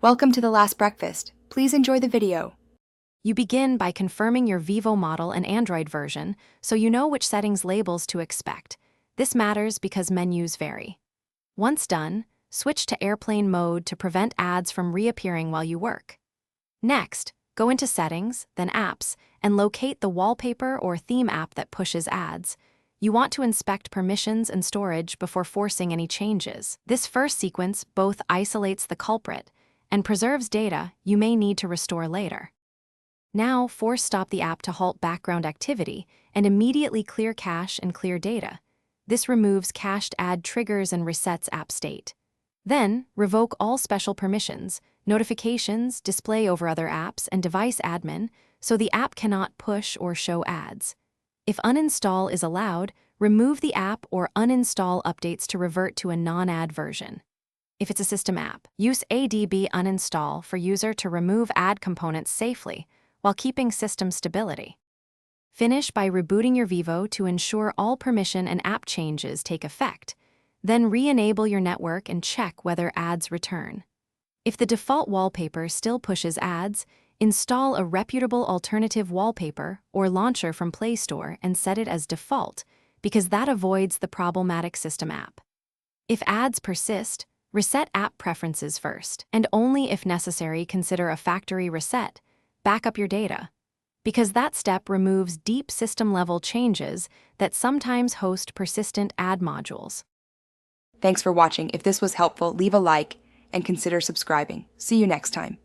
Welcome to The Last Breakfast. Please enjoy the video. You begin by confirming your Vivo model and Android version so you know which settings labels to expect. This matters because menus vary. Once done, switch to airplane mode to prevent ads from reappearing while you work. Next, go into Settings, then Apps, and locate the Wallpaper or Theme app that pushes ads. You want to inspect permissions and storage before forcing any changes. This first sequence both isolates the culprit and preserves data you may need to restore later. Now, force stop the app to halt background activity and immediately clear cache and clear data. This removes cached ad triggers and resets app state. Then, revoke all special permissions, notifications, display over other apps, and device admin so the app cannot push or show ads. If uninstall is allowed, remove the app or uninstall updates to revert to a non-ad version. If it's a system app, use ADB uninstall for user to remove ad components safely while keeping system stability. Finish by rebooting your Vivo to ensure all permission and app changes take effect. Then re-enable your network and check whether ads return. If the default wallpaper still pushes ads, install a reputable alternative wallpaper or launcher from Play Store and set it as default, because that avoids the problematic system app. If ads persist, reset app preferences first, and only if necessary consider a factory reset. Back up your data, because that step removes deep system-level changes that sometimes host persistent ad modules. Thanks for watching. If this was helpful, leave a like and consider subscribing. See you next time.